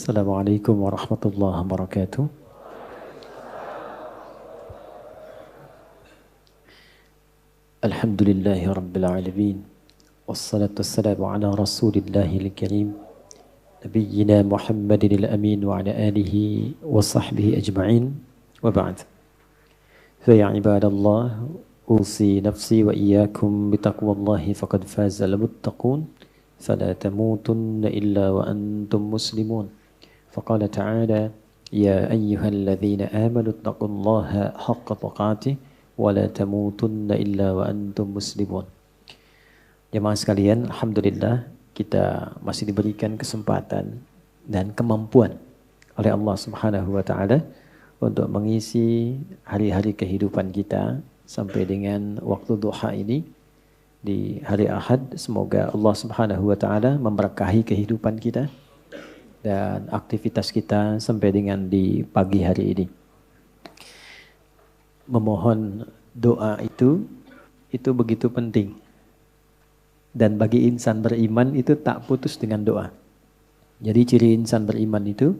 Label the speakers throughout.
Speaker 1: Assalamualaikum warahmatullahi wabarakatuh. Alhamdulillahi rabbil alamin. Wassalatu wassalamu ala rasulillahil karim. Nabiyyina Muhammadin al-amin wa ala alihi wa sahbihi ajma'in. Wa ba'd. Fa ya ibadallah, usi nafsi wa iyyakum bitaqwallahi faqad faza al-muttaqun. Fala tamutunna illa wa antum muslimun. فقال تعالى يا أيها الذين آمنوا اتقوا الله حق تقاته ولا تموتن إلا وأنتم مسلمون. Jemaah sekalian, alhamdulillah kita masih diberikan kesempatan dan kemampuan oleh Allah Subhanahu wa taala untuk mengisi hari-hari kehidupan kita sampai dengan waktu duha ini di hari Ahad. Semoga Allah Subhanahu wa taala memberkahi kehidupan kita dan aktivitas kita sampai dengan di pagi hari ini. Memohon doa itu begitu penting. Dan bagi insan beriman itu tak putus dengan doa. Jadi ciri insan beriman itu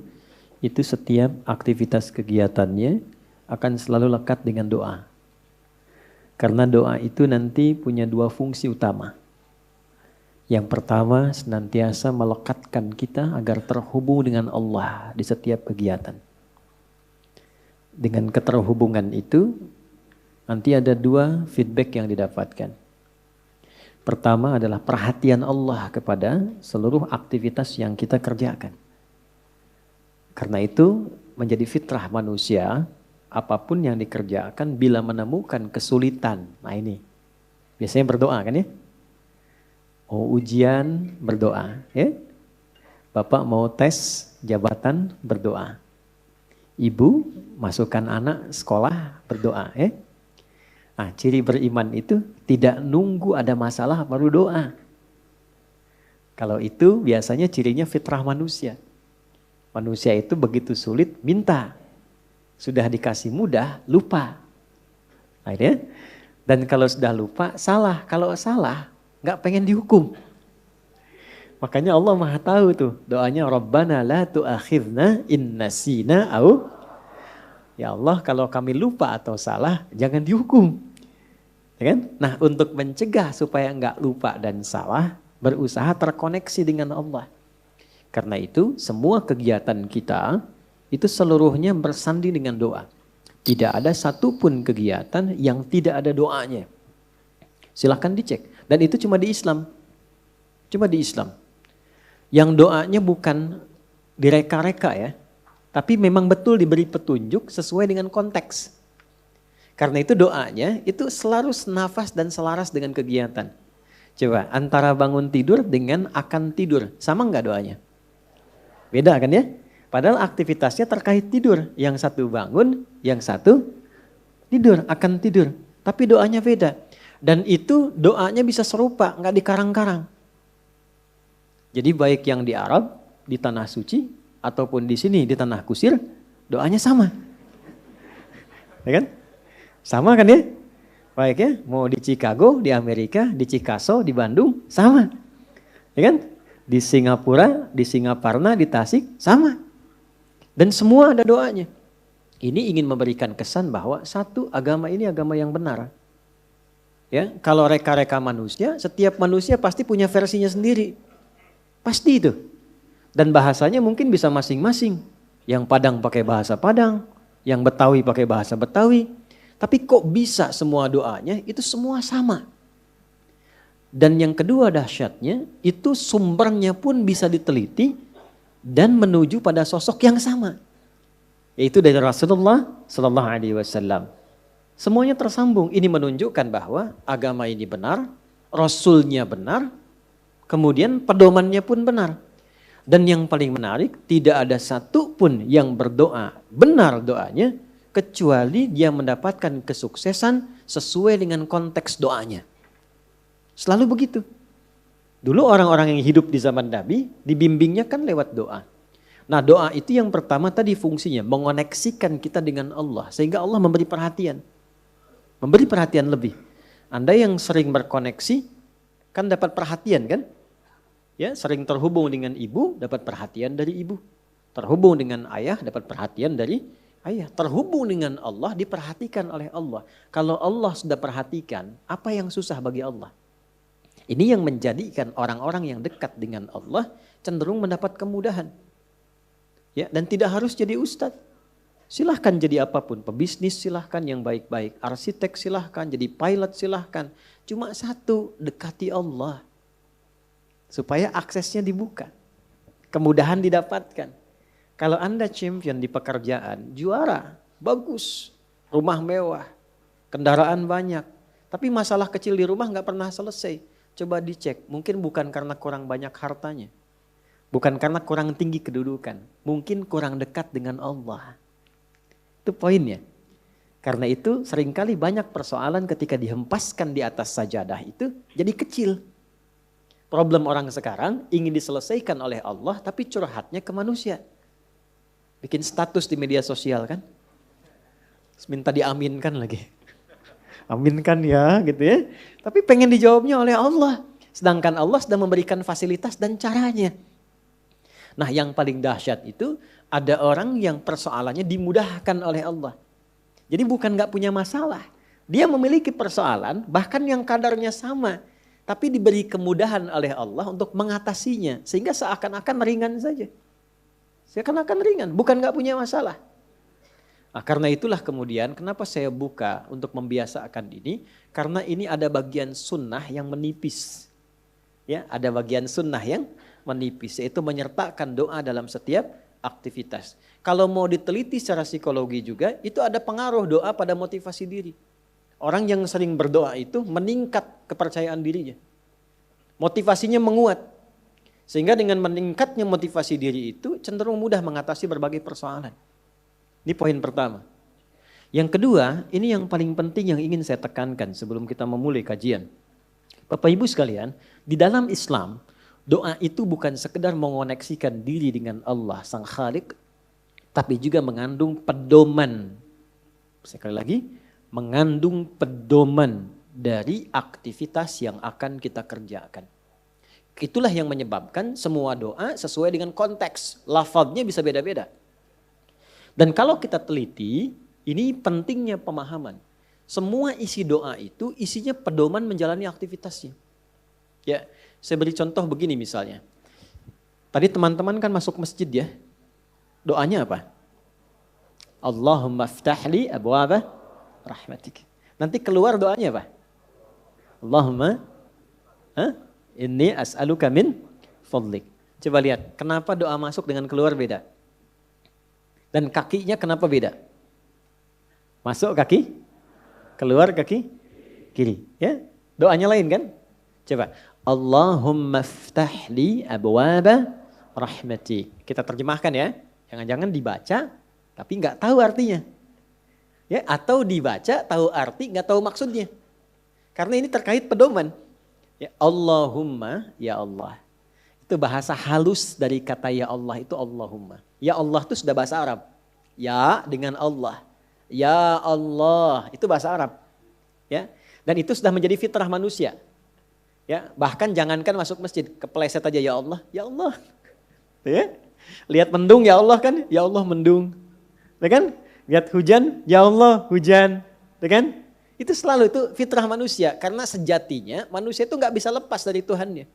Speaker 1: setiap aktivitas kegiatannya akan selalu lekat dengan doa. Karena doa itu nanti punya dua fungsi utama. Yang pertama, senantiasa melekatkan kita agar terhubung dengan Allah di setiap kegiatan. Dengan keterhubungan itu, nanti ada dua feedback yang didapatkan. Pertama adalah perhatian Allah kepada seluruh aktivitas yang kita kerjakan. Karena itu, menjadi fitrah manusia, apapun yang dikerjakan bila menemukan kesulitan. Nah ini, biasanya berdoa kan ya? Mau ujian, berdoa. Ya? Bapak mau tes jabatan, berdoa. Ibu masukkan anak sekolah, berdoa. Ya? Nah, ciri beriman itu tidak nunggu ada masalah baru doa. Kalau itu biasanya cirinya fitrah manusia. Manusia itu begitu sulit, minta. Sudah dikasih mudah, lupa. Nah, ya? Dan kalau sudah lupa, salah. Kalau salah, nggak pengen dihukum. Makanya Allah Maha tahu tuh doanya Rabbana la tu'akhidna in nasina au. Ya Allah, kalau kami lupa atau salah jangan dihukum. Ya kan? Nah, untuk mencegah supaya nggak lupa dan salah, berusaha terkoneksi dengan Allah. Karena itu semua kegiatan kita itu seluruhnya bersanding dengan doa. Tidak ada satupun kegiatan yang tidak ada doanya. Silahkan dicek. Dan itu cuma di Islam. Cuma di Islam. Yang doanya bukan direka-reka ya. Tapi memang betul diberi petunjuk sesuai dengan konteks. Karena itu doanya itu selalu senafas dan selaras dengan kegiatan. Coba antara bangun tidur dengan akan tidur. Sama enggak doanya? Beda kan ya? Padahal aktivitasnya terkait tidur. Yang satu bangun, yang satu tidur, akan tidur. Tapi doanya beda. Dan itu doanya bisa serupa, nggak dikarang-karang. Jadi baik yang di Arab, di tanah suci, ataupun di sini di tanah kusir, doanya sama. Ya kan? Sama kan ya? Baik ya, mau di Chicago, di Amerika, di Chicago, di Bandung, sama. Ya kan? Di Singapura, di Singaparna, di Tasik, sama. Dan semua ada doanya. Ini ingin memberikan kesan bahwa satu, agama ini agama yang benar. Ya, kalau reka-reka manusia, setiap manusia pasti punya versinya sendiri. Pasti itu. Dan bahasanya mungkin bisa masing-masing. Yang Padang pakai bahasa Padang, yang Betawi pakai bahasa Betawi. Tapi kok bisa semua doanya itu semua sama. Dan yang kedua dahsyatnya, itu sumbernya pun bisa diteliti dan menuju pada sosok yang sama. Yaitu dari Rasulullah sallallahu alaihi wasallam. Semuanya tersambung. Ini menunjukkan bahwa agama ini benar, Rasulnya benar, kemudian pedomannya pun benar. Dan yang paling menarik, tidak ada satu pun yang berdoa benar doanya, kecuali dia mendapatkan kesuksesan sesuai dengan konteks doanya. Selalu begitu. Dulu orang-orang yang hidup di zaman Nabi, dibimbingnya kan lewat doa. Nah doa itu yang pertama tadi fungsinya, mengoneksikan kita dengan Allah, sehingga Allah memberi perhatian. Memberi perhatian lebih. Anda yang sering berkoneksi, kan dapat perhatian kan? Ya, sering terhubung dengan ibu, dapat perhatian dari ibu. Terhubung dengan ayah dapat perhatian dari ayah. Terhubung dengan Allah diperhatikan oleh Allah. Kalau Allah sudah perhatikan, apa yang susah bagi Allah? Ini yang menjadikan orang-orang yang dekat dengan Allah cenderung mendapat kemudahan. Ya, dan tidak harus jadi ustadz. Silahkan jadi apapun, pebisnis silahkan yang baik-baik, arsitek silahkan, jadi pilot silahkan. Cuma satu, dekati Allah. Supaya aksesnya dibuka, kemudahan didapatkan. Kalau Anda champion di pekerjaan, juara, bagus, rumah mewah, kendaraan banyak. Tapi masalah kecil di rumah gak pernah selesai. Coba dicek, mungkin bukan karena kurang banyak hartanya. Bukan karena kurang tinggi kedudukan, mungkin kurang dekat dengan Allah. Itu poinnya. Karena itu seringkali banyak persoalan ketika dihempaskan di atas sajadah itu jadi kecil. Problem orang sekarang ingin diselesaikan oleh Allah tapi curhatnya ke manusia. Bikin status di media sosial kan. Minta diaminkan lagi. Aminkan ya gitu ya. Tapi pengen dijawabnya oleh Allah. Sedangkan Allah sedang memberikan fasilitas dan caranya. Nah yang paling dahsyat itu ada orang yang persoalannya dimudahkan oleh Allah. Jadi bukan gak punya masalah. Dia memiliki persoalan bahkan yang kadarnya sama. Tapi diberi kemudahan oleh Allah untuk mengatasinya. Sehingga seakan-akan ringan saja. Seakan-akan ringan, bukan gak punya masalah. Nah, karena itulah kemudian kenapa saya buka untuk membiasakan ini. Karena ini ada bagian sunnah yang menipis. Ya, ada bagian sunnah yang menipis. Yaitu menyertakan doa dalam setiap aktivitas. Kalau mau diteliti secara psikologi juga, itu ada pengaruh doa pada motivasi diri. Orang yang sering berdoa itu meningkat kepercayaan dirinya. Motivasinya menguat. Sehingga dengan meningkatnya motivasi diri itu cenderung mudah mengatasi berbagai persoalan. Ini poin pertama. Yang kedua, ini yang paling penting yang ingin saya tekankan sebelum kita memulai kajian. Bapak Ibu sekalian, di dalam Islam, doa itu bukan sekedar mengoneksikan diri dengan Allah Sang Khalik, tapi juga mengandung pedoman. Sekali lagi, mengandung pedoman dari aktivitas yang akan kita kerjakan. Itulah yang menyebabkan semua doa sesuai dengan konteks. Lafadznya bisa beda-beda. Dan kalau kita teliti, ini pentingnya pemahaman. Semua isi doa itu isinya pedoman menjalani aktivitasnya. Ya, saya beri contoh begini misalnya. Tadi teman-teman kan masuk masjid ya. Doanya apa? Allahumma ftahli abwaba rahmatik. Nanti keluar doanya apa? Allahumma inni as'aluka min fadlik. Coba lihat, kenapa doa masuk dengan keluar beda? Dan kakinya kenapa beda? Masuk kaki, keluar kaki kiri. Ya, doanya lain kan? Coba. Allahumma ftahli abwaba rahmatik. Kita terjemahkan ya. Jangan-jangan dibaca tapi nggak tahu artinya. Ya, atau dibaca tahu arti nggak tahu maksudnya. Karena ini terkait pedoman. Ya, Allahumma, ya Allah. Itu bahasa halus dari kata ya Allah itu Allahumma. Ya Allah itu sudah bahasa Arab. Ya dengan Allah. Ya Allah itu bahasa Arab. Ya. Dan itu sudah menjadi fitrah manusia. Ya, bahkan jangankan masuk masjid, kepleset aja ya Allah, ya Allah. Ya. Lihat mendung ya Allah kan, ya Allah mendung. Ya kan? Lihat hujan, ya Allah hujan. Ya kan? Itu selalu itu fitrah manusia karena sejatinya manusia itu nggak bisa lepas dari Tuhannya.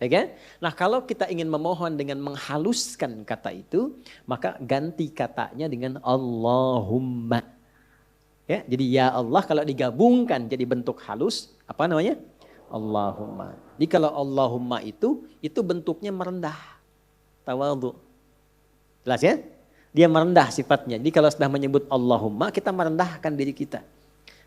Speaker 1: Ya kan? Nah, kalau kita ingin memohon dengan menghaluskan kata itu, maka ganti katanya dengan Allahumma. Ya, jadi ya Allah kalau digabungkan jadi bentuk halus, apa namanya? Allahumma. Jadi kalau Allahumma itu bentuknya merendah. Tawadhu. Jelas ya? Dia merendah sifatnya. Jadi kalau sudah menyebut Allahumma, kita merendahkan diri kita.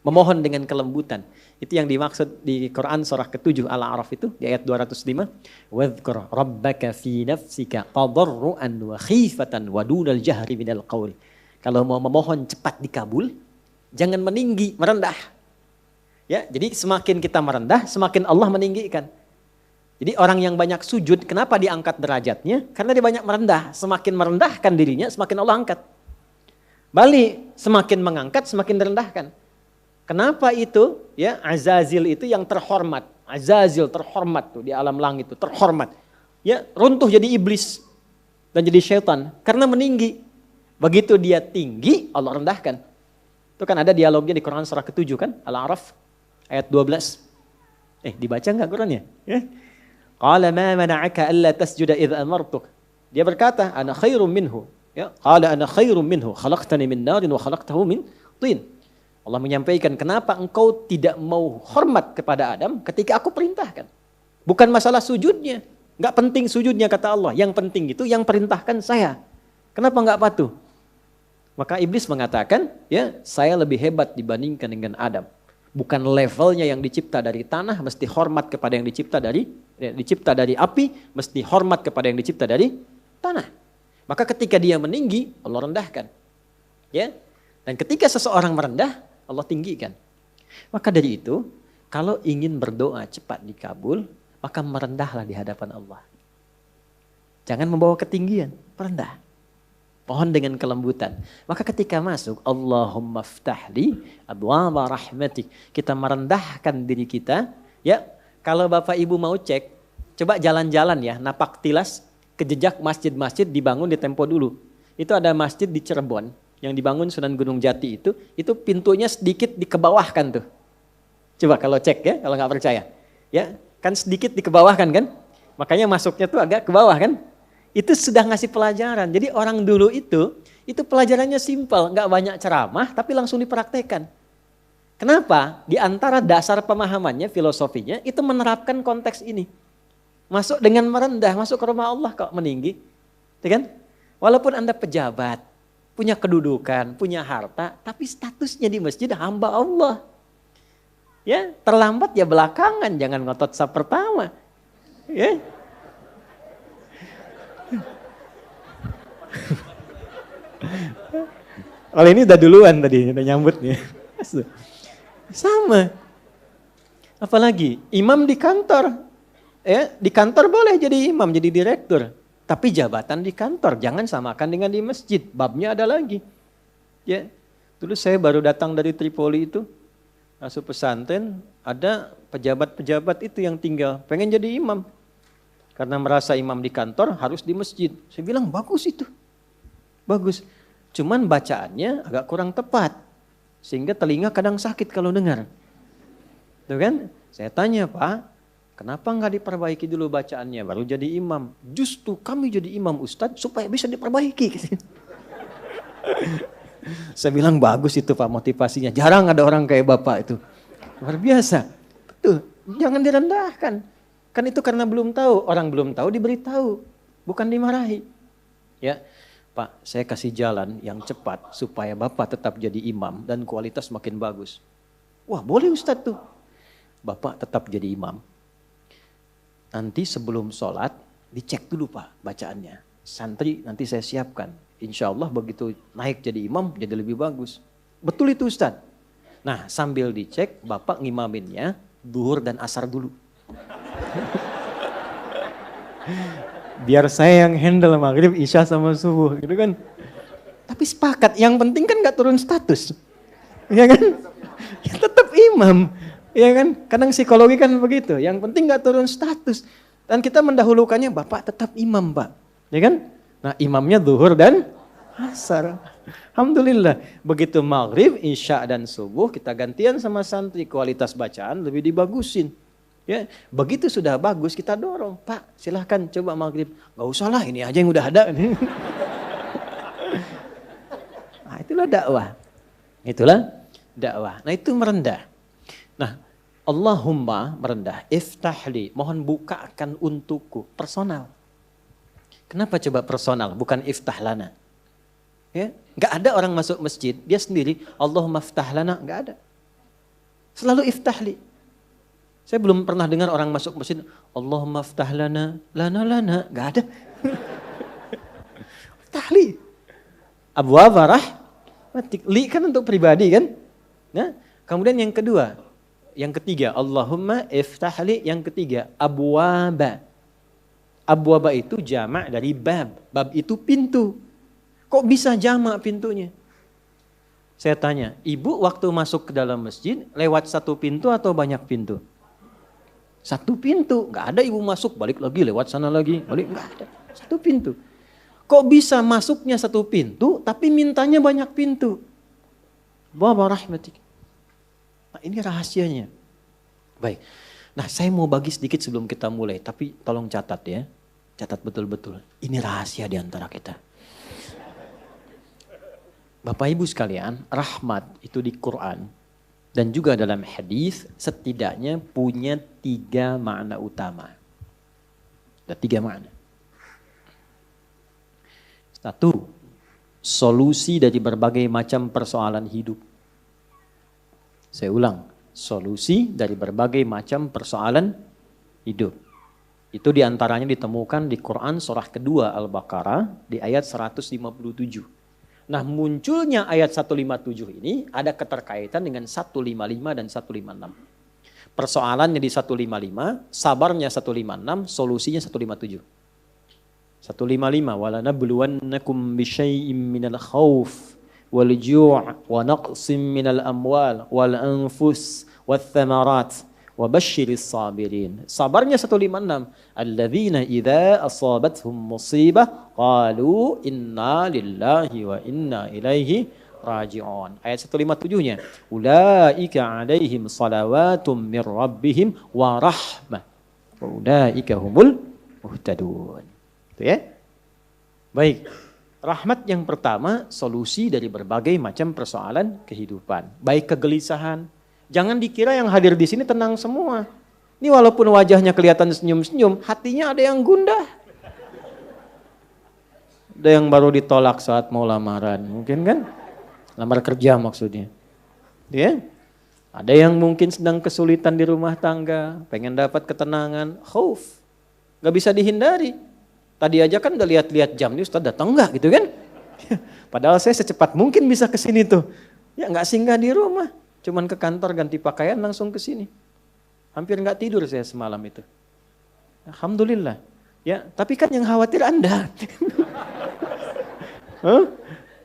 Speaker 1: Memohon dengan kelembutan. Itu yang dimaksud di Quran surah ke-7 Al-A'raf itu di ayat 205. Wadhkur rabbaka fi nafsika tadarruan wa khifatan wa dunal jahri minal qaul. Kalau mau memohon cepat dikabul, jangan meninggi, merendah. Ya, jadi semakin kita merendah, semakin Allah meninggikan. Jadi orang yang banyak sujud, kenapa diangkat derajatnya? Karena dia banyak merendah. Semakin merendahkan dirinya, semakin Allah angkat. Balik, semakin mengangkat, semakin direndahkan. Kenapa itu? Ya, Azazil itu yang terhormat. Azazil terhormat tuh di alam langit itu terhormat. Ya, runtuh jadi iblis. dan jadi syaitan karena meninggi. Begitu dia tinggi, Allah rendahkan. Itu kan ada dialognya di Quran surah ke-7 kan, Al-A'raf ayat 12. Dibaca enggak Qurannya? Ya. Qala ma mana'aka alla tasjuda idh amartuk. Dia berkata, ana khairum minhu. Ya, qala ana khairum minhu, khalaqtani min narin wa khalaqtahu min tin. Allah menyampaikan, kenapa engkau tidak mau hormat kepada Adam ketika aku perintahkan? Bukan masalah sujudnya. Enggak penting sujudnya kata Allah. Yang penting itu yang perintahkan saya. Kenapa enggak patuh? Maka iblis mengatakan, ya, saya lebih hebat dibandingkan dengan Adam. Bukan levelnya yang dicipta dari tanah, mesti hormat kepada yang dicipta dari api, mesti hormat kepada yang dicipta dari tanah. Maka ketika dia meninggi, Allah rendahkan. Ya. Dan ketika seseorang merendah, Allah tinggikan. Maka dari itu, kalau ingin berdoa cepat dikabul, maka merendahlah di hadapan Allah. Jangan membawa ketinggian, merendah. Mohon dengan kelembutan. Maka ketika masuk, Allahumma ftahli abwaaba rahmatik. Kita merendahkan diri kita. Ya, kalau Bapak Ibu mau cek, coba jalan-jalan ya, napak tilas ke jejak masjid-masjid dibangun di tempo dulu. Itu ada masjid di Cirebon yang dibangun Sunan Gunung Jati itu pintunya sedikit dikebawahkan tuh. Coba kalau cek ya, kalau nggak percaya. Ya, kan sedikit dikebawahkan kan? Makanya masuknya tuh agak ke bawah kan? Itu sudah ngasih pelajaran. Jadi orang dulu itu pelajarannya simpel, nggak banyak ceramah, tapi langsung dipraktekkan. Kenapa? Di antara dasar pemahamannya, filosofinya, itu menerapkan konteks ini. Masuk dengan merendah, masuk ke rumah Allah kok meninggi. Ya kan? Walaupun Anda pejabat, punya kedudukan, punya harta, tapi statusnya di masjid hamba Allah. Ya, terlambat ya belakangan, jangan ngotot saf pertama. Ya. Kalau ini udah duluan tadi, udah nyambut nih. Sama. Apalagi imam di kantor. Ya, di kantor boleh jadi imam, jadi direktur. Tapi jabatan di kantor jangan samakan dengan di masjid. Babnya ada lagi. Ya. Dulu saya baru datang dari Tripoli itu, masuk pesantren, ada pejabat-pejabat itu yang tinggal pengen jadi imam. Karena merasa imam di kantor harus di masjid. Saya bilang bagus itu. Bagus. Cuman bacaannya agak kurang tepat. Sehingga telinga kadang sakit kalau dengar. Tuh kan? Saya tanya, Pak, kenapa nggak diperbaiki dulu bacaannya baru jadi imam? Justru kami jadi imam Ustadz supaya bisa diperbaiki. Saya bilang bagus itu Pak motivasinya. Jarang ada orang kayak Bapak itu. Luar biasa. Betul. Jangan direndahkan. Kan itu karena belum tahu. Orang belum tahu diberitahu. Bukan dimarahi. Ya. Pak, saya kasih jalan yang cepat supaya Bapak tetap jadi imam dan kualitas makin bagus. Wah, boleh Ustadz tuh. Bapak tetap jadi imam. Nanti sebelum sholat, dicek dulu Pak bacaannya. Santri nanti saya siapkan. Insya Allah begitu naik jadi imam, jadi lebih bagus. Betul itu Ustadz. Nah, sambil dicek, Bapak ngimaminnya duhur dan asar dulu. Biar saya yang handle maghrib, isya sama subuh gitu kan. Tapi sepakat, yang penting kan gak turun status. Ya kan? Ya tetap imam. Ya kan? Kadang psikologi kan begitu. Yang penting gak turun status. Dan kita mendahulukannya, Bapak tetap imam Pak. Ya kan? Nah imamnya zuhur dan asar. Alhamdulillah. Begitu maghrib, isya dan subuh kita gantian sama santri. Kualitas bacaan lebih dibagusin. Ya, begitu sudah bagus kita dorong, Pak silahkan coba maghrib. Gak usah lah ini aja yang udah ada. Nah itulah dakwah. Itulah dakwah. Nah itu merendah. Nah Allahumma merendah. Iftahli, mohon bukakan untukku. Personal. Kenapa coba personal bukan iftahlana? Ya, gak ada orang masuk masjid dia sendiri Allahumma iftahlana, gak ada. Selalu iftahli. Saya belum pernah dengar orang masuk masjid, Allahumma ftah lana, lana, gak ada. Tahli. Abwaaba rahmatik. Li kan untuk pribadi kan. Nah, kemudian yang kedua, yang ketiga, Allahumma iftahli, yang ketiga, abwaaba. Abwaaba itu jamak dari bab. Bab itu pintu. Kok bisa jamak pintunya? Saya tanya, ibu waktu masuk ke dalam masjid, lewat satu pintu atau banyak pintu? Satu pintu, nggak ada ibu masuk balik lagi lewat sana lagi, balik nggak ada, satu pintu. Kok bisa masuknya satu pintu, tapi mintanya banyak pintu? Baba rahmatik. Nah, ini rahasianya. Baik. Nah, saya mau bagi sedikit sebelum kita mulai, tapi tolong catat ya. Catat betul-betul. Ini rahasia di antara kita. Bapak Ibu sekalian, rahmat itu di Quran dan juga dalam hadis setidaknya punya 3 makna utama. Ada 3 makna. 1, solusi dari berbagai macam persoalan hidup. Saya ulang, solusi dari berbagai macam persoalan hidup. Itu diantaranya ditemukan di Quran surah kedua Al-Baqarah di ayat 157. Nah, munculnya ayat 157 ini ada keterkaitan dengan 155 dan 156. Persoalannya di 155, sabarnya 156, solusinya 157. 155 wala nabluwannakum bisyai'im minal khauf wal ju' wa naqsim minal amwal wal anfus wath thamarat wa basyiris sabirin. Sabarnya 156, alladzina idza asabathum musibah qalu inna lillahi wa inna ilaihi raji'un. Ayat 157-nya, ulaika 'alaihim salawatum mir rabbihim wa rahmah wa ulaika humul muhtadun. Itu ya. Baik. Rahmat yang pertama, solusi dari berbagai macam persoalan kehidupan. Baik kegelisahan. Jangan dikira yang hadir di sini tenang semua. Ini walaupun wajahnya kelihatan senyum-senyum, hatinya ada yang gundah. Ada yang baru ditolak saat mau lamaran, mungkin kan? Lamar kerja maksudnya. Ya? Ada yang mungkin sedang kesulitan di rumah tangga, pengen dapat ketenangan, khauf. Gak bisa dihindari. Tadi aja kan udah lihat-lihat jam nih, Ustaz datang enggak gitu kan? Padahal saya secepat mungkin bisa ke sini tuh. Ya enggak singgah di rumah, cuman ke kantor ganti pakaian langsung ke sini. Hampir enggak tidur saya semalam itu. Alhamdulillah. Ya, tapi kan yang khawatir Anda.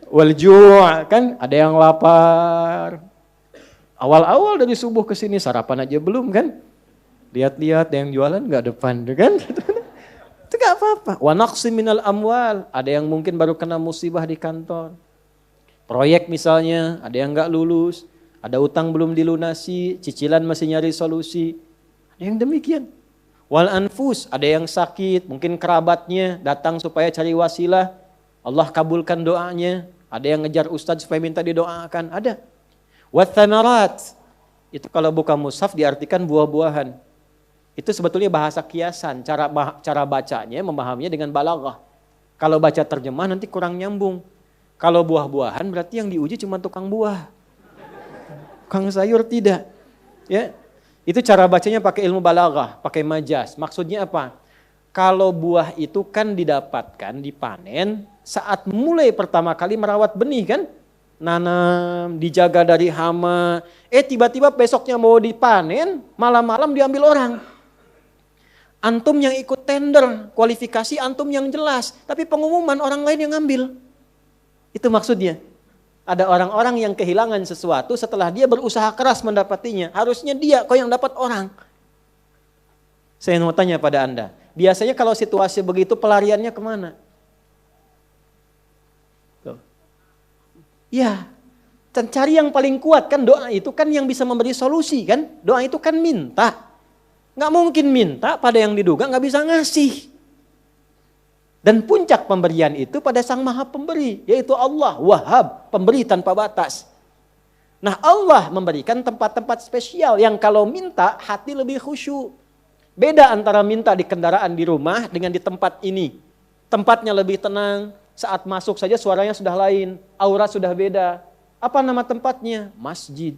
Speaker 1: Wal ju' kan ada yang lapar. Awal-awal dari subuh ke sini sarapan aja belum kan? Lihat-lihat yang jualan enggak depan kan? Itu gak apa-apa. Wa naqsim minal amwal. Ada yang mungkin baru kena musibah di kantor. Proyek misalnya, ada yang gak lulus. Ada utang belum dilunasi, cicilan masih nyari solusi. Ada yang demikian. Wal anfus, ada yang sakit, mungkin kerabatnya datang supaya cari wasilah. Allah kabulkan doanya. Ada yang ngejar ustadz supaya minta didoakan. Ada. Wat thamarat. Itu kalau buka mushaf diartikan buah-buahan. Itu sebetulnya bahasa kiasan, cara bacanya, memahaminya dengan balaghah. Kalau baca terjemah nanti kurang nyambung. Kalau buah-buahan berarti yang diuji cuma tukang buah. Tukang sayur tidak. Ya. Itu cara bacanya pakai ilmu balaghah, pakai majaz. Maksudnya apa? Kalau buah itu kan didapatkan, dipanen saat mulai pertama kali merawat benih kan? Nanam, dijaga dari hama. Tiba-tiba besoknya mau dipanen, malam-malam diambil orang. Antum yang ikut tender, kualifikasi antum yang jelas. Tapi pengumuman orang lain yang ngambil. Itu maksudnya. Ada orang-orang yang kehilangan sesuatu setelah dia berusaha keras mendapatinya. Harusnya dia kok yang dapat orang. Saya mau tanya pada Anda. Biasanya kalau situasi begitu pelariannya kemana? Tuh. Ya, cari yang paling kuat kan doa itu kan yang bisa memberi solusi kan. Doa itu kan minta. Nggak mungkin minta pada yang diduga nggak bisa ngasih. Dan puncak pemberian itu pada Sang Maha Pemberi, yaitu Allah, Wahhab, pemberi tanpa batas. Nah Allah memberikan tempat-tempat spesial yang kalau minta hati lebih khusyuk. Beda antara minta di kendaraan di rumah dengan di tempat ini. Tempatnya lebih tenang, saat masuk saja suaranya sudah lain, aura sudah beda. Apa nama tempatnya? Masjid.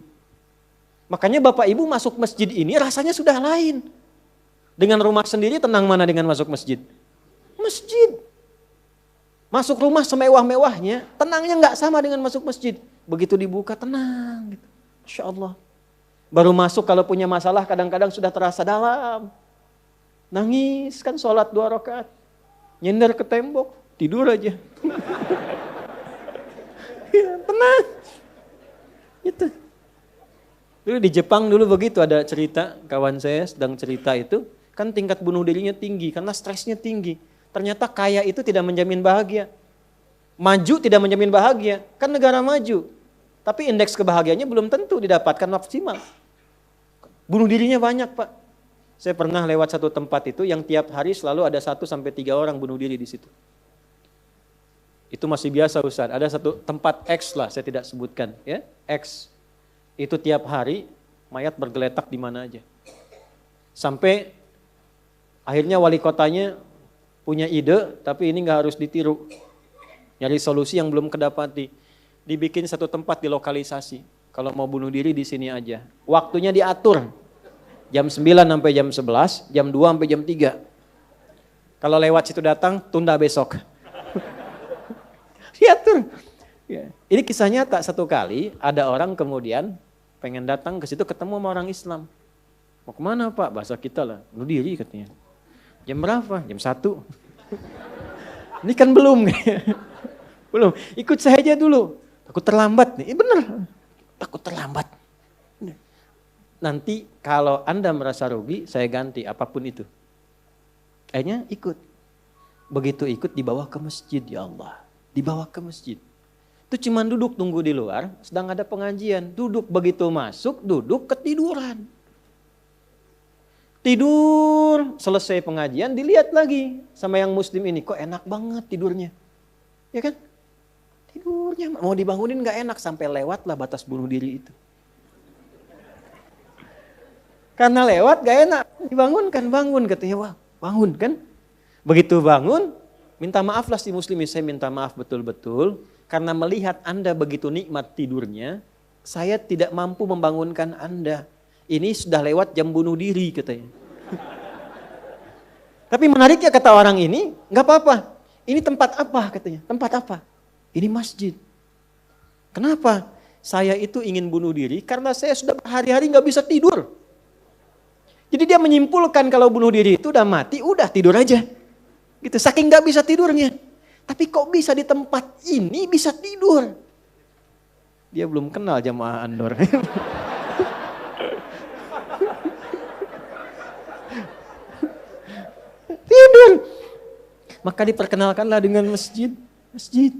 Speaker 1: Makanya Bapak Ibu masuk masjid ini rasanya sudah lain. Dengan rumah sendiri tenang mana dengan masuk masjid? Masjid. Masuk rumah semewah-mewahnya, tenangnya nggak sama dengan masuk masjid. Begitu dibuka tenang gitu. Masya Allah. Baru masuk kalau punya masalah kadang-kadang sudah terasa dalam. Nangis kan sholat 2 rakaat. Nyender ke tembok, tidur aja. Ya, tenang. Itu. Dulu di Jepang dulu begitu ada cerita, kawan saya sedang cerita itu, kan tingkat bunuh dirinya tinggi karena stresnya tinggi. Ternyata kaya itu tidak menjamin bahagia. Maju tidak menjamin bahagia, kan negara maju. Tapi indeks kebahagiaannya belum tentu didapatkan maksimal. Bunuh dirinya banyak, Pak. Saya pernah lewat satu tempat itu yang tiap hari selalu ada 1-3 orang bunuh diri di situ. Itu masih biasa, Ustaz. Ada satu tempat X lah, saya tidak sebutkan, ya. X. Itu tiap hari mayat bergeletak di mana aja. Sampai akhirnya wali kotanya punya ide, tapi ini nggak harus ditiru. Nyari solusi yang belum kedapati. Dibikin satu tempat di lokalisasi. Kalau mau bunuh diri di sini aja. Waktunya diatur. Jam 9 sampai jam 11, jam 2 sampai jam 3. Kalau lewat situ datang, tunda besok. Diatur. Ya. Ini kisah nyata, satu kali ada orang kemudian pengen datang ke situ ketemu sama orang Islam. Mau kemana, Pak? Bahasa kita lah, bunuh diri katanya. Jam berapa? Jam 1. Ini kan belum. Belum, ikut saya aja dulu. Takut terlambat nih, bener. Takut terlambat. Nanti kalau Anda merasa rugi, saya ganti apapun itu. Akhirnya ikut. Begitu ikut dibawa ke masjid, ya Allah. Dibawa ke masjid. Itu cuman duduk tunggu di luar, sedang ada pengajian. Duduk, begitu masuk, duduk ketiduran. Tidur, selesai pengajian, dilihat lagi sama yang muslim ini. Kok enak banget tidurnya. Ya kan? Tidurnya, mau dibangunin gak enak, sampai lewat lah batas bunuh diri itu. Karena lewat gak enak, dibangunkan, bangun katanya, wah bangun kan. Begitu bangun, minta maaf lah si muslim, saya minta maaf betul-betul. Karena melihat Anda begitu nikmat tidurnya, saya tidak mampu membangunkan Anda. Ini sudah lewat jam bunuh diri katanya. Tapi menariknya kata orang ini, gak apa-apa. Ini tempat apa katanya, tempat apa? Ini masjid. Kenapa? Saya itu ingin bunuh diri karena saya sudah berhari-hari gak bisa tidur. Jadi dia menyimpulkan kalau bunuh diri itu udah mati, udah tidur aja. Gitu, saking gak bisa tidurnya. Tapi kok bisa di tempat ini bisa tidur? Dia belum kenal jamaah Andor. Tidur. Maka diperkenalkanlah dengan masjid. Masjid.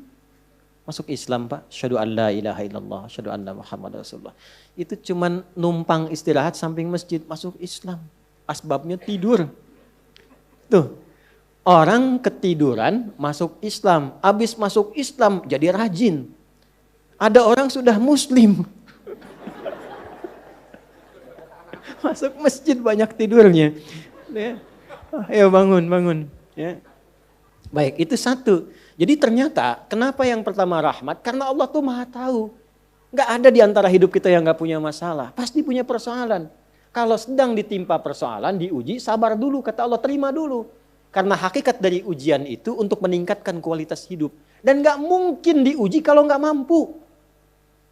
Speaker 1: Masuk Islam, Pak. Syahadu an la ilaha illallah, syahadu anna Muhammad Rasulullah. Itu cuman numpang istirahat samping masjid, masuk Islam. Asbabnya tidur. Tuh. Orang ketiduran masuk Islam. Habis masuk Islam jadi rajin. Ada orang sudah muslim. Masuk masjid banyak tidurnya. Ya. Ayo bangun. Ya. Baik, itu satu. Jadi ternyata kenapa yang pertama rahmat? Karena Allah tuh maha tahu. Gak ada di antara hidup kita yang gak punya masalah. Pasti punya persoalan. Kalau sedang ditimpa persoalan, diuji, sabar dulu. Kata Allah, terima dulu. Karena hakikat dari ujian itu untuk meningkatkan kualitas hidup. Dan gak mungkin diuji kalau gak mampu.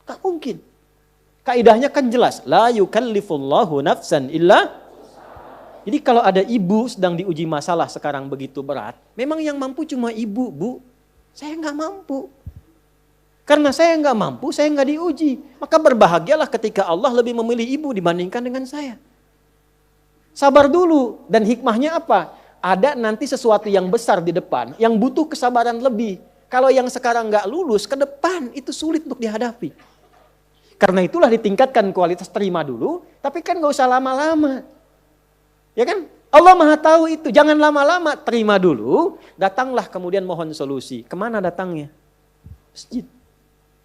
Speaker 1: Gak mungkin. Kaidahnya kan jelas. La yukallifullahu nafsan illa. Jadi kalau ada ibu sedang diuji masalah sekarang begitu berat. Memang yang mampu cuma ibu, Bu. Saya gak mampu. Karena saya gak mampu, saya gak diuji. Maka berbahagialah ketika Allah lebih memilih ibu dibandingkan dengan saya. Sabar dulu. Dan hikmahnya apa? Ada nanti sesuatu yang besar di depan yang butuh kesabaran lebih. Kalau yang sekarang gak lulus, ke depan itu sulit untuk dihadapi. Karena itulah ditingkatkan kualitas terima dulu, tapi kan gak usah lama-lama. Ya kan? Allah maha tahu itu, jangan lama-lama, terima dulu, datanglah kemudian mohon solusi. Kemana datangnya? Masjid.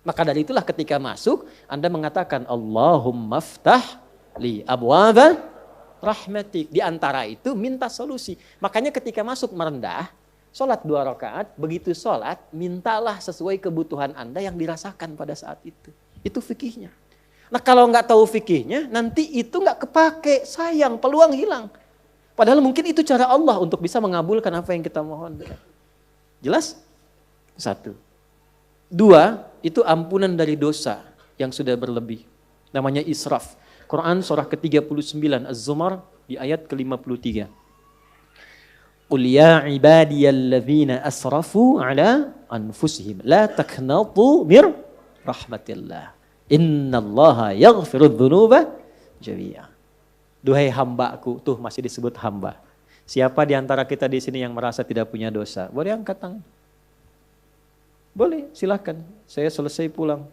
Speaker 1: Maka dari itulah ketika masuk, Anda mengatakan, Allahumma ftah li abwaba rahmatik. Di antara itu minta solusi. Makanya ketika masuk merendah, sholat 2 rakaat, begitu sholat, mintalah sesuai kebutuhan Anda yang dirasakan pada saat itu. Itu fikihnya. Nah kalau nggak tahu fikihnya, nanti itu nggak kepake, sayang, peluang hilang. Padahal mungkin itu cara Allah untuk bisa mengabulkan apa yang kita mohon. Jelas? 1. 2, itu ampunan dari dosa yang sudah berlebih. Namanya israf. Quran surah ke-39 Az-Zumar di ayat ke-53. Qul ya ibadiyalladzina asrafu ala anfusihim la taqnatu mir rahmatillah. Innallaha yaghfirudz dzunuba jami'a. Duhai hambaku, tuh masih disebut hamba. Siapa di antara kita di sini yang merasa tidak punya dosa? Boleh angkat tangan. Boleh, silakan. Saya selesai pulang.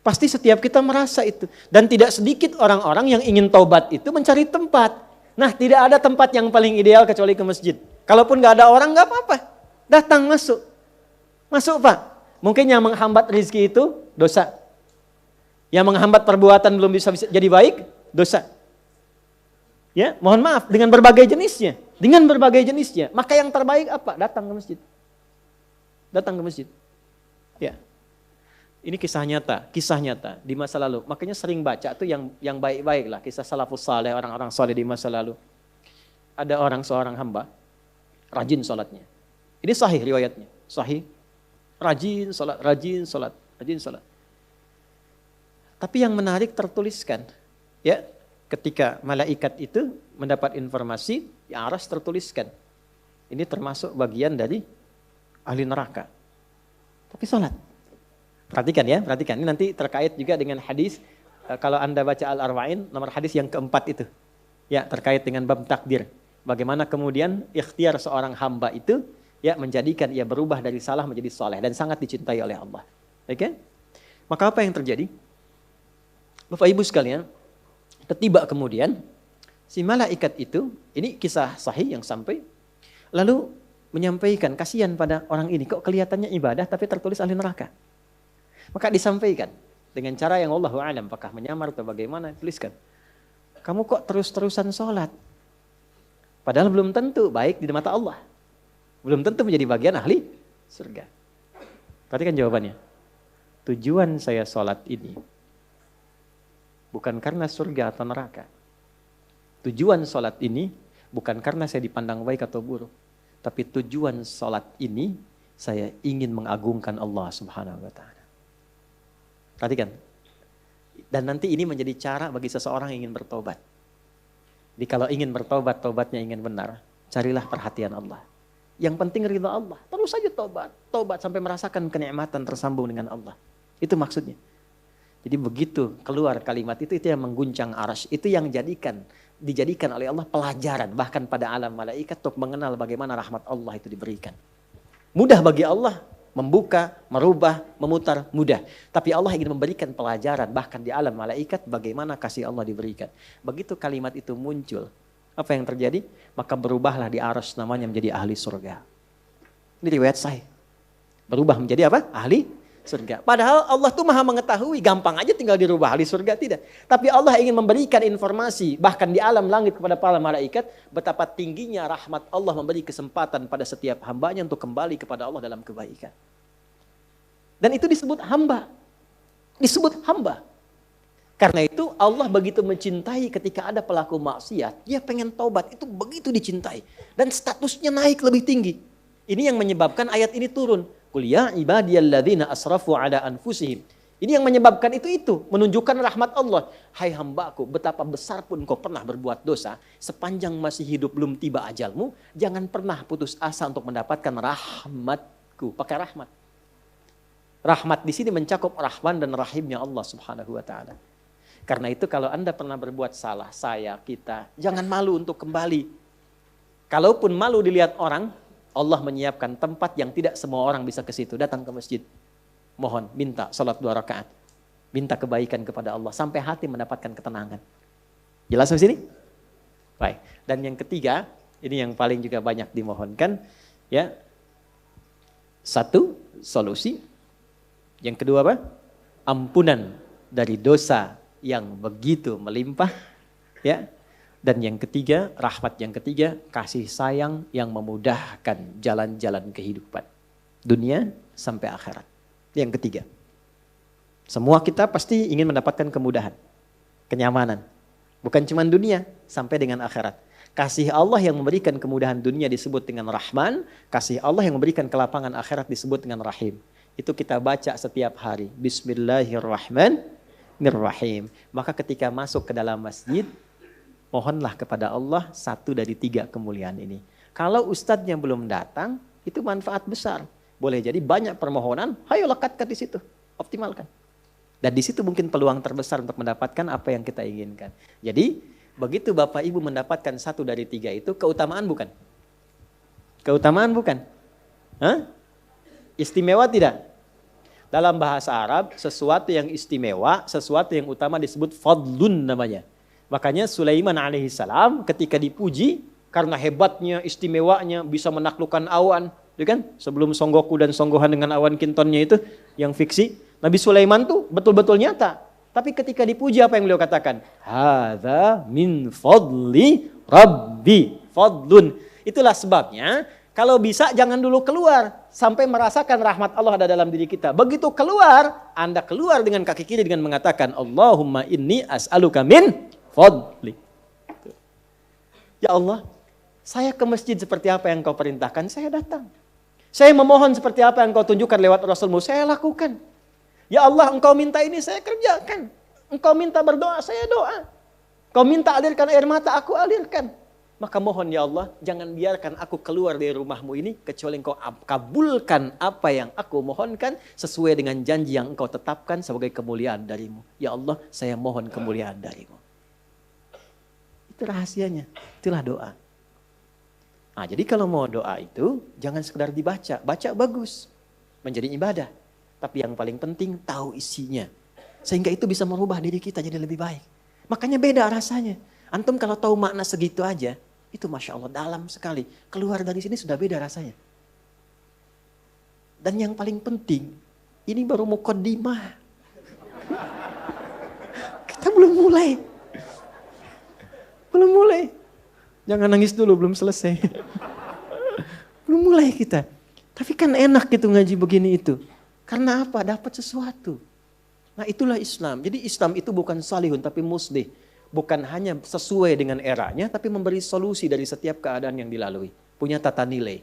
Speaker 1: Pasti setiap kita merasa itu. Dan tidak sedikit orang-orang yang ingin taubat itu mencari tempat. Nah, tidak ada tempat yang paling ideal kecuali ke masjid. Kalaupun gak ada orang, gak apa-apa. Datang, masuk. Masuk, Pak. Mungkin yang menghambat rezeki itu dosa. Yang menghambat perbuatan belum bisa jadi baik, dosa. Ya, mohon maaf, dengan berbagai jenisnya. Dengan berbagai jenisnya. Maka yang terbaik apa? Datang ke masjid. Datang ke masjid. Ya. Ini kisah nyata di masa lalu. Makanya sering baca tuh yang baik-baik lah, kisah salafus saleh, orang-orang saleh di masa lalu. Ada seorang hamba rajin salatnya. Ini sahih riwayatnya, sahih. Rajin salat. Tapi yang menarik tertuliskan, ya, ketika malaikat itu mendapat informasi, di aras tertuliskan. Ini termasuk bagian dari ahli neraka. Tapi salat. Perhatikan. Ini nanti terkait juga dengan hadis, kalau Anda baca Al-Arba'in, nomor hadis yang keempat itu. Ya, terkait dengan bab takdir. Bagaimana kemudian ikhtiar seorang hamba itu, ya, menjadikan ia berubah dari salah menjadi soleh. Dan sangat dicintai oleh Allah. Oke? Maka apa yang terjadi? Bapak Ibu sekalian, tiba kemudian, si malaikat itu, ini kisah sahih yang sampai, lalu menyampaikan, kasihan pada orang ini, kok kelihatannya ibadah tapi tertulis ahli neraka. Maka disampaikan dengan cara yang Allahu a'lam, apakah menyamar atau bagaimana, tuliskan. Kamu kok terus-terusan sholat? Padahal belum tentu baik di mata Allah. Belum tentu menjadi bagian ahli surga. Perhatikan jawabannya. Tujuan saya sholat ini bukan karena surga atau neraka. Tujuan sholat ini bukan karena saya dipandang baik atau buruk. Tapi tujuan sholat ini saya ingin mengagungkan Allah Subhanahu wa ta'ala. Perhatikan. Dan nanti ini menjadi cara bagi seseorang yang ingin bertobat. Jadi kalau ingin bertobat, tobatnya ingin benar, carilah perhatian Allah. Yang penting ridha Allah. Terus saja tobat sampai merasakan kenikmatan tersambung dengan Allah. Itu maksudnya. Jadi begitu keluar kalimat itu yang mengguncang arasy, itu yang dijadikan oleh Allah pelajaran bahkan pada alam malaikat untuk mengenal bagaimana rahmat Allah itu diberikan. Mudah bagi Allah membuka, merubah, memutar, mudah. Tapi Allah ingin memberikan pelajaran bahkan di alam malaikat bagaimana kasih Allah diberikan. Begitu kalimat itu muncul, apa yang terjadi? Maka berubahlah di arasy namanya menjadi ahli surga. Ini riwayat sahih. Berubah menjadi apa? Ahli surga. Padahal Allah tuh maha mengetahui, gampang aja tinggal dirubah ahli surga, tidak. Tapi Allah ingin memberikan informasi bahkan di alam langit kepada para malaikat betapa tingginya rahmat Allah memberi kesempatan pada setiap hambanya untuk kembali kepada Allah dalam kebaikan. Dan itu disebut hamba. Disebut hamba. Karena itu Allah begitu mencintai ketika ada pelaku maksiat, dia pengen taubat, itu begitu dicintai. Dan statusnya naik lebih tinggi. Ini yang menyebabkan ayat ini turun. Qul ya ibadiyalladzina asrafu ala anfusihim. Ini yang menyebabkan itu menunjukkan rahmat Allah. Hai hambaku, betapa besar pun kau pernah berbuat dosa, sepanjang masih hidup belum tiba ajalmu, jangan pernah putus asa untuk mendapatkan rahmatku. Pakai rahmat. Rahmat di sini mencakup Rahman dan Rahimnya Allah Subhanahu wa taala. Karena itu kalau Anda pernah berbuat salah, kita, jangan malu untuk kembali. Kalaupun malu dilihat orang, Allah menyiapkan tempat yang tidak semua orang bisa ke situ. Datang ke masjid. Mohon, minta salat 2 rakaat. Minta kebaikan kepada Allah. Sampai hati mendapatkan ketenangan. Jelas di sini? Baik. Dan yang ketiga, ini yang paling juga banyak dimohonkan. Ya. 1, solusi. Yang kedua apa? Ampunan dari dosa yang begitu melimpah. Ya. Dan yang ketiga, rahmat yang ketiga, kasih sayang yang memudahkan jalan-jalan kehidupan. Dunia sampai akhirat. Yang ketiga. Semua kita pasti ingin mendapatkan kemudahan, kenyamanan. Bukan cuma dunia, sampai dengan akhirat. Kasih Allah yang memberikan kemudahan dunia disebut dengan Rahman. Kasih Allah yang memberikan kelapangan akhirat disebut dengan Rahim. Itu kita baca setiap hari. Bismillahirrahmanirrahim. Maka ketika masuk ke dalam masjid, mohonlah kepada Allah 1 dari 3 kemuliaan ini. Kalau ustadznya belum datang, itu manfaat besar. Boleh jadi banyak permohonan, ayo lekatkan di situ, optimalkan. Dan di situ mungkin peluang terbesar untuk mendapatkan apa yang kita inginkan. Jadi, begitu Bapak Ibu mendapatkan 1 dari 3 itu, keutamaan bukan? Keutamaan bukan? Hah? Istimewa tidak? Dalam bahasa Arab, sesuatu yang istimewa, sesuatu yang utama disebut fadlun namanya. Makanya Sulaiman alaihissalam ketika dipuji, karena hebatnya, istimewanya, bisa menaklukkan awan. Kan? Sebelum Songgoku dan Songgohan dengan awan kintonnya itu, yang fiksi. Nabi Sulaiman tuh betul-betul nyata. Tapi ketika dipuji apa yang beliau katakan? Hadza min fadli rabbi. Fadlun. Itulah sebabnya, kalau bisa jangan dulu keluar sampai merasakan rahmat Allah ada dalam diri kita. Begitu keluar, Anda keluar dengan kaki kiri dengan mengatakan Allahumma inni as'aluka min fadli. Ya Allah, saya ke masjid seperti apa yang Kau perintahkan, saya datang. Saya memohon seperti apa yang Kau tunjukkan lewat Rasulmu, saya lakukan. Ya Allah, Engkau minta ini, saya kerjakan. Engkau minta berdoa, saya doa. Kau minta alirkan air mata, aku alirkan. Maka mohon ya Allah, jangan biarkan aku keluar dari rumahmu ini, kecuali Engkau kabulkan apa yang aku mohonkan, sesuai dengan janji yang Engkau tetapkan sebagai kemuliaan darimu. Ya Allah, saya mohon kemuliaan darimu. Itu rahasianya, itulah doa. Nah, jadi kalau mau doa itu, jangan sekedar dibaca. Baca bagus, menjadi ibadah. Tapi yang paling penting, tahu isinya. Sehingga itu bisa merubah diri kita jadi lebih baik. Makanya beda rasanya. Antum kalau tahu makna segitu aja, itu Masya Allah dalam sekali. Keluar dari sini sudah beda rasanya. Dan yang paling penting, ini baru muqaddimah. Kita belum mulai. Belum mulai. Jangan nangis dulu, belum selesai. Belum mulai kita. Tapi kan enak gitu ngaji begini itu. Karena apa? Dapat sesuatu. Nah itulah Islam. Jadi Islam itu bukan salihun tapi muslih. Bukan hanya sesuai dengan eranya, tapi memberi solusi dari setiap keadaan yang dilalui. Punya tata nilai.